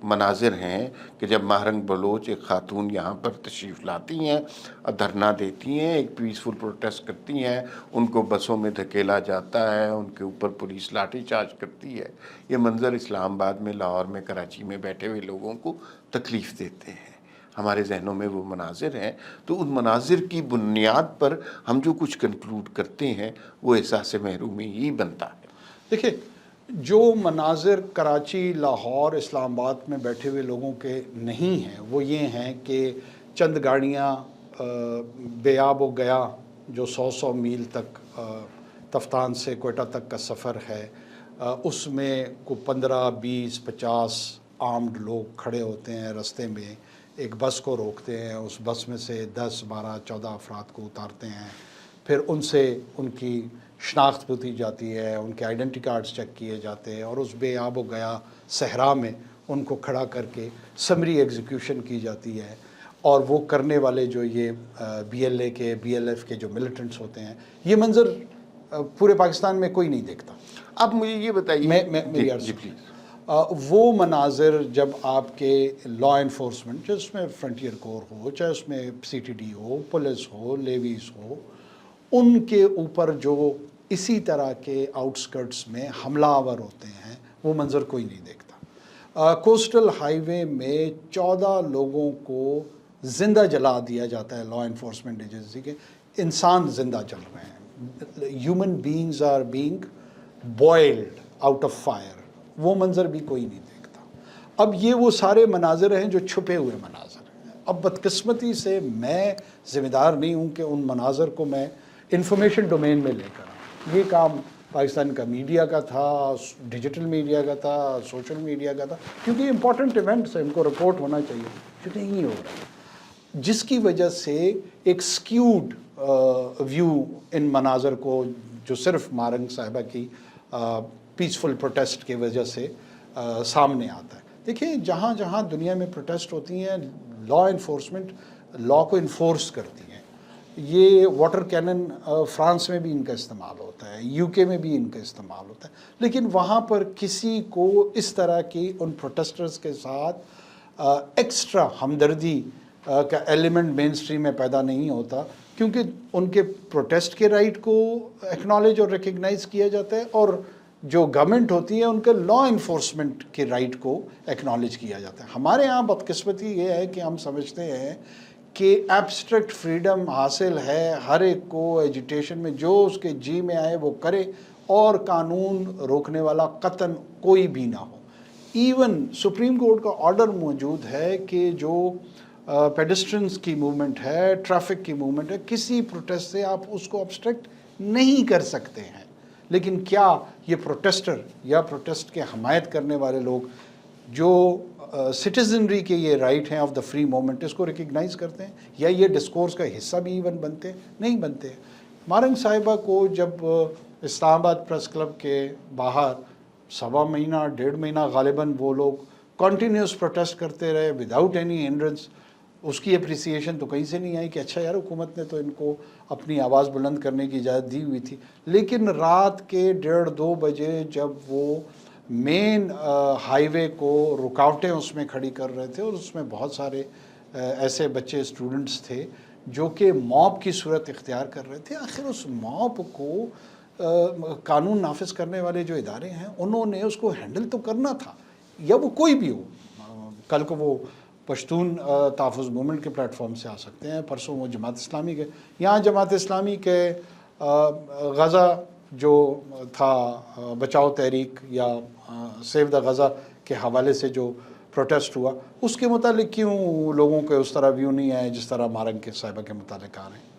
مناظر ہیں کہ جب ماہرنگ بلوچ ایک خاتون یہاں پر تشریف لاتی ہیں اور دھرنا دیتی ہیں، ایک پیسفل پروٹیسٹ کرتی ہیں، ان کو بسوں میں دھکیلا جاتا ہے، ان کے اوپر پولیس لاٹھی چارج کرتی ہے، یہ منظر اسلام آباد میں، لاہور میں، کراچی میں بیٹھے ہوئے لوگوں کو تکلیف دیتے ہیں۔ ہمارے ذہنوں میں وہ مناظر ہیں، تو ان مناظر کی بنیاد پر ہم جو کچھ کنکلوڈ کرتے ہیں وہ احساس محرومی ہی بنتا ہے۔ دیکھیں، جو مناظر کراچی، لاہور، اسلام آباد میں بیٹھے ہوئے لوگوں کے نہیں ہیں، وہ یہ ہیں کہ چند گاڑیاں بے آب و گیا جو 100 میل تک تفتان سے کوئٹہ تک کا سفر ہے، اس میں کو 15، 20، 50 آرمڈ لوگ کھڑے ہوتے ہیں رستے میں، ایک بس کو روکتے ہیں، اس بس میں سے 10، 12، 14 افراد کو اتارتے ہیں، پھر ان سے ان کی شناخت پوچھی جاتی ہے، ان کے آئیڈینٹی کارڈز چیک کیے جاتے ہیں، اور اس بے آب و گیا صحرا میں ان کو کھڑا کر کے سمری ایگزیکیوشن کی جاتی ہے۔ اور وہ کرنے والے جو یہ BLA کے، BLF کے جو ملیٹنٹس ہوتے ہیں، یہ منظر پورے پاکستان میں کوئی نہیں دیکھتا۔ اب مجھے یہ بتائیے، میری عرض جی پلیز۔ وہ مناظر جب آپ کے لا انفورسمنٹ، چاہے اس میں فرنٹیئر کور ہو، چاہے اس میں CTD ہو، پولیس ہو، لیویز ہو، ان کے اوپر جو اسی طرح کے آؤٹسکرٹس میں حملہ آور ہوتے ہیں، وہ منظر کوئی نہیں دیکھتا۔ کوسٹل ہائی وے میں 14 لوگوں کو زندہ جلا دیا جاتا ہے لا انفورسمنٹ ایجنسی کے، انسان زندہ جل رہے ہیں، human beings are being boiled out of fire, وہ منظر بھی کوئی نہیں دیکھتا۔ اب یہ وہ سارے مناظر ہیں جو چھپے ہوئے مناظر ہیں۔ اب بدقسمتی سے میں ذمہ دار نہیں ہوں کہ ان مناظر کو میں انفارمیشن ڈومین میں لے کر آؤں، یہ کام پاکستان کا میڈیا کا تھا، ڈیجیٹل میڈیا کا تھا، سوشل میڈیا کا تھا، کیونکہ یہ امپورٹنٹ ایونٹس ہیں، ان کو رپورٹ ہونا چاہیے، جو نہیں ہو رہا ہے، جس کی وجہ سے ایک سکیوڈ ویو ان مناظر کو، جو صرف مارنگ صاحبہ کی پیسفل پروٹیسٹ کی وجہ سے سامنے آتا ہے۔ دیکھیں، جہاں جہاں دنیا میں پروٹیسٹ ہوتی ہیں، لا انفورسمنٹ لا کو انفورس کرتی ہیں۔ یہ واٹر کینن فرانس میں بھی ان کا استعمال ہوتا ہے، UK میں بھی ان کا استعمال ہوتا ہے، لیکن وہاں پر کسی کو اس طرح کی ان پروٹیسٹرز کے ساتھ ایکسٹرا ہمدردی کا ایلیمنٹ مین اسٹریم میں پیدا نہیں ہوتا، کیونکہ ان کے پروٹیسٹ کے رائٹ کو ایکنالج اور ریکگنائز کیا جاتا ہے، اور جو گورنمنٹ ہوتی ہے ان کے لا انفورسمنٹ کے رائٹ کو ایکنالج کیا جاتا ہے۔ ہمارے ہاں بدقسمتی یہ ہے کہ ہم سمجھتے ہیں کہ ایبسٹریکٹ فریڈم حاصل ہے، ہر ایک کو ایجیٹیشن میں جو اس کے جی میں آئے وہ کرے، اور قانون روکنے والا قطعاً کوئی بھی نہ ہو۔ ایون سپریم کورٹ کا آرڈر موجود ہے کہ جو پیڈسٹرنز کی موومنٹ ہے، ٹریفک کی موومنٹ ہے، کسی پروٹیسٹ سے آپ اس کو ابسٹریکٹ نہیں کر سکتے ہیں، لیکن کیا یہ پروٹیسٹر یا پروٹیسٹ کے حمایت کرنے والے لوگ جو سٹیزنری کے یہ رائٹ ہیں آف دا فری موومنٹ، اس کو ریکگنائز کرتے ہیں، یا یہ ڈسکورس کا حصہ بھی ایون بنتے ہیں؟ نہیں بنتے ہیں۔ مارنگ صاحبہ کو جب اسلام آباد پریس کلب کے باہر 1.25 مہینہ، 1.5 مہینہ غالباً وہ لوگ کنٹینیوس پروٹیسٹ کرتے رہے وداؤٹ اینی ہنڈرنس، اس کی اپریسیشن تو کہیں سے نہیں آئی کہ اچھا یار، حکومت نے تو ان کو اپنی آواز بلند کرنے کی اجازت دی ہوئی تھی۔ لیکن رات کے 1:30، 2 بجے جب وہ مین ہائی وے کو رکاوٹیں اس میں کھڑی کر رہے تھے، اور اس میں بہت سارے ایسے بچے اسٹوڈنٹس تھے جو کہ موب کی صورت اختیار کر رہے تھے، آخر اس موب کو قانون نافذ کرنے والے جو ادارے ہیں انہوں نے اس کو ہینڈل تو کرنا تھا، یا وہ کوئی بھی ہو۔ کل کو وہ پشتون تحفظ موومنٹ کے پلیٹ فارم سے آ سکتے ہیں، پرسوں وہ جماعت اسلامی کے، یہاں جماعت اسلامی کے غزہ جو تھا بچاؤ تحریک یا سیو دا غزہ کے حوالے سے جو پروٹیسٹ ہوا، اس کے متعلق کیوں لوگوں کے اس طرح ویو نہیں آئے جس طرح مارنگ کے صاحبہ کے متعلق آ رہے ہیں؟